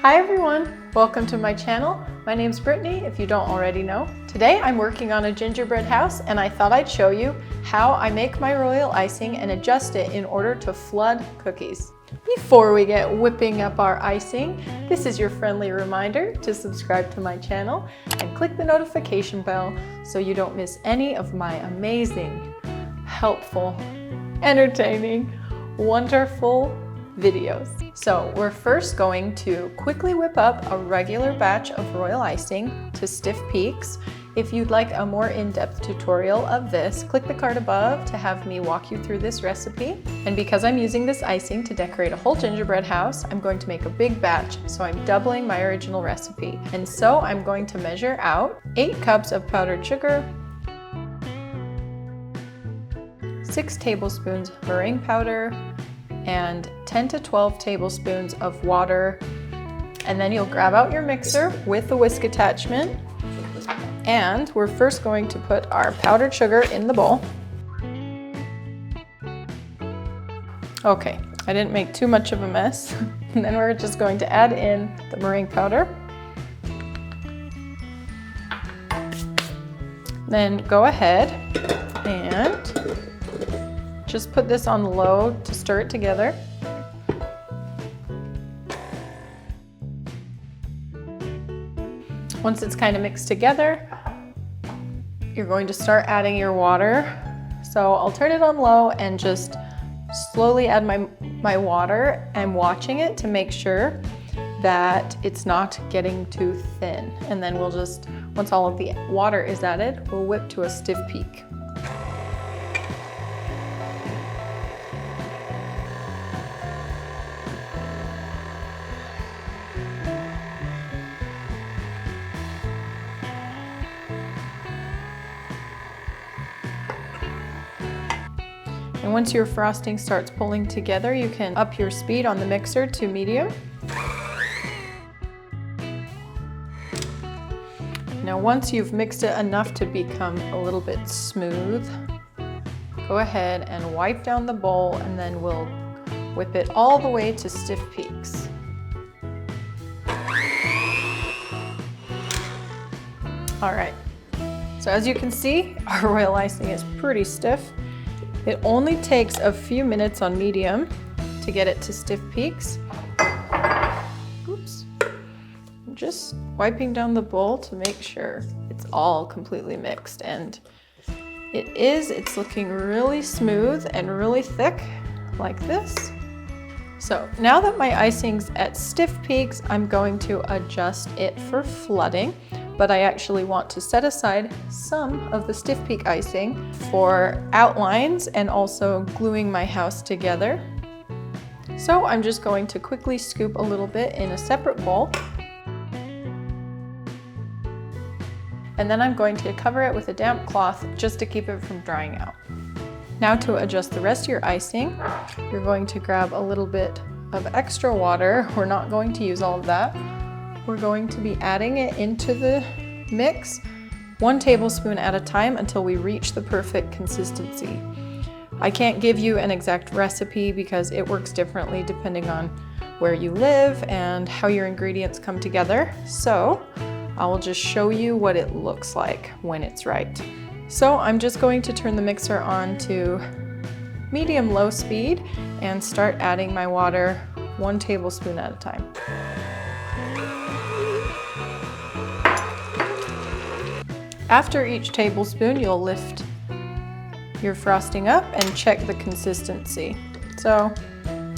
Hi everyone, welcome to my channel. My name's Brittnee, if you don't already know. Today I'm working on a gingerbread house and I thought I'd show you how I make my royal icing and adjust it in order to flood cookies. Before we get whipping up our icing, this is your friendly reminder to subscribe to my channel and click the notification bell so you don't miss any of my amazing, helpful, entertaining, wonderful videos. So we're first going to quickly whip up a regular batch of royal icing to stiff peaks. If you'd like a more in-depth tutorial of this, click the card above to have me walk you through this recipe. And because I'm using this icing to decorate a whole gingerbread house, I'm going to make a big batch, so I'm doubling my original recipe. And so I'm going to measure out 8 cups of powdered sugar, 6 tablespoons meringue powder, and 10 to 12 tablespoons of water. And then you'll grab out your mixer with the whisk attachment. And we're first going to put our powdered sugar in the bowl. Okay, I didn't make too much of a mess. And then we're just going to add in the meringue powder. Then go ahead and just put this on low to stir it together. Once it's kind of mixed together, you're going to start adding your water. So I'll turn it on low and just slowly add my water. I'm watching it to make sure that it's not getting too thin. And then we'll just, once all of the water is added, we'll whip to a stiff peak. And once your frosting starts pulling together, you can up your speed on the mixer to medium. Now once you've mixed it enough to become a little bit smooth, go ahead and wipe down the bowl and then we'll whip it all the way to stiff peaks. All right, so as you can see, our royal icing is pretty stiff. It only takes a few minutes on medium to get it to stiff peaks. Oops. I'm just wiping down the bowl to make sure it's all completely mixed, and it's looking really smooth and really thick like this. So now that my icing's at stiff peaks, I'm going to adjust it for flooding. But I actually want to set aside some of the stiff peak icing for outlines and also gluing my house together. So I'm just going to quickly scoop a little bit in a separate bowl. And then I'm going to cover it with a damp cloth just to keep it from drying out. Now to adjust the rest of your icing, you're going to grab a little bit of extra water. We're not going to use all of that. We're going to be adding it into the mix 1 tablespoon at a time until we reach the perfect consistency. I can't give you an exact recipe because it works differently depending on where you live and how your ingredients come together. So I will just show you what it looks like when it's right. So I'm just going to turn the mixer on to medium-low speed and start adding my water 1 tablespoon at a time. After each tablespoon, you'll lift your frosting up and check the consistency. So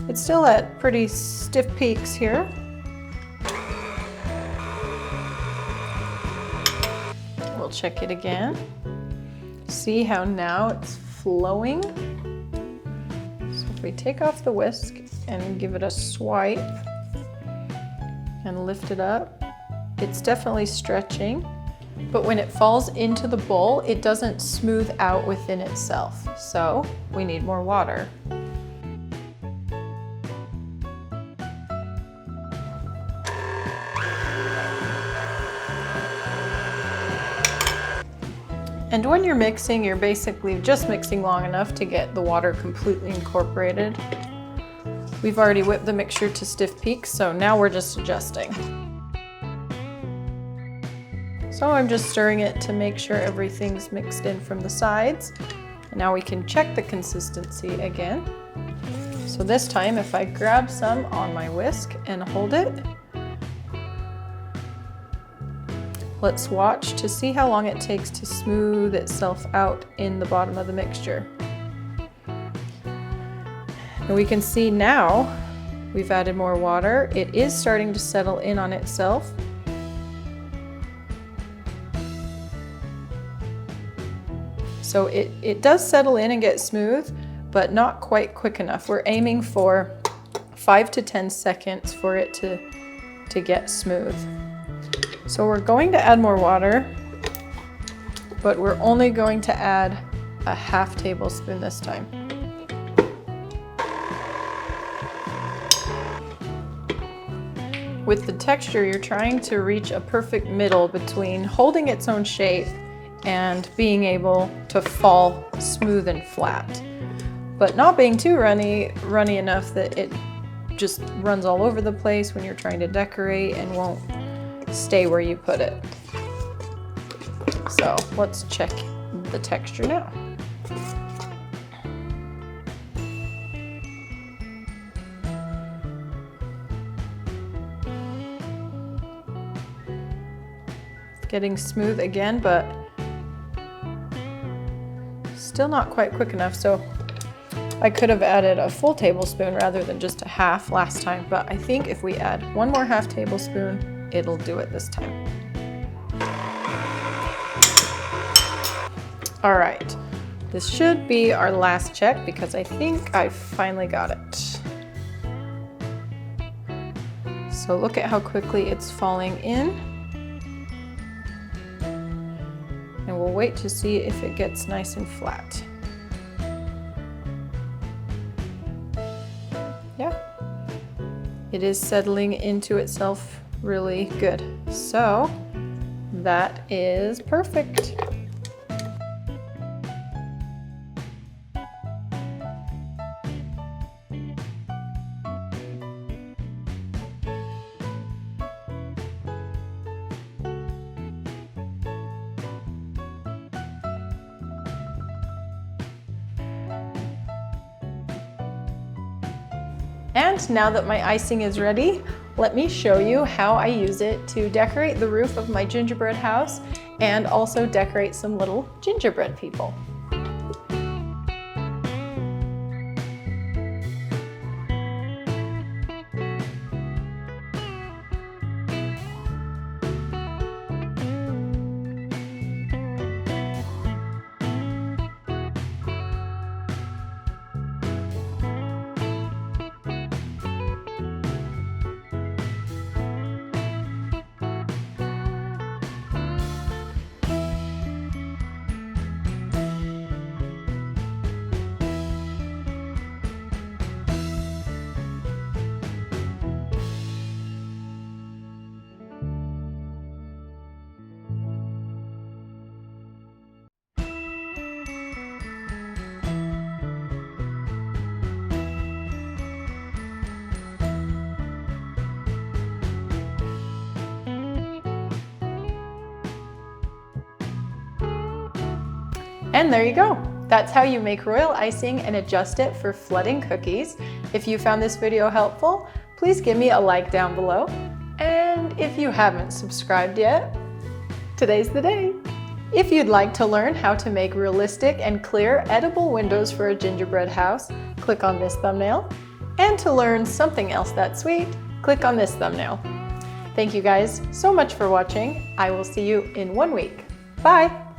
it's still at pretty stiff peaks here. We'll check it again. See how now it's flowing? So if we take off the whisk and give it a swipe and lift it up, it's definitely stretching. But when it falls into the bowl, it doesn't smooth out within itself. So we need more water. And when you're mixing, you're basically just mixing long enough to get the water completely incorporated. We've already whipped the mixture to stiff peaks, so now we're just adjusting. So I'm just stirring it to make sure everything's mixed in from the sides. And now we can check the consistency again. So this time, if I grab some on my whisk and hold it, let's watch to see how long it takes to smooth itself out in the bottom of the mixture. And we can see now we've added more water. It is starting to settle in on itself. So it does settle in and get smooth, but not quite quick enough. We're aiming for 5 to 10 seconds for it to get smooth. So we're going to add more water, but we're only going to add a half tablespoon this time. With the texture, you're trying to reach a perfect middle between holding its own shape and being able to fall smooth and flat, but not being too runny enough that it just runs all over the place when you're trying to decorate and won't stay where you put it. So let's check the texture now. Getting smooth again, but still not quite quick enough. So I could have added a full tablespoon rather than just a half last time, but I think if we add one more half tablespoon, it'll do it this time. All right, this should be our last check because I think I finally got it. So look at how quickly it's falling in. And we'll wait to see if it gets nice and flat. Yeah, it is settling into itself really good. So that is perfect. And now that my icing is ready, let me show you how I use it to decorate the roof of my gingerbread house and also decorate some little gingerbread people. And there you go. That's how you make royal icing and adjust it for flooding cookies. If you found this video helpful, please give me a like down below. And if you haven't subscribed yet, today's the day. If you'd like to learn how to make realistic and clear edible windows for a gingerbread house, click on this thumbnail. And to learn something else that's sweet, click on this thumbnail. Thank you guys so much for watching. I will see you in 1 week. Bye!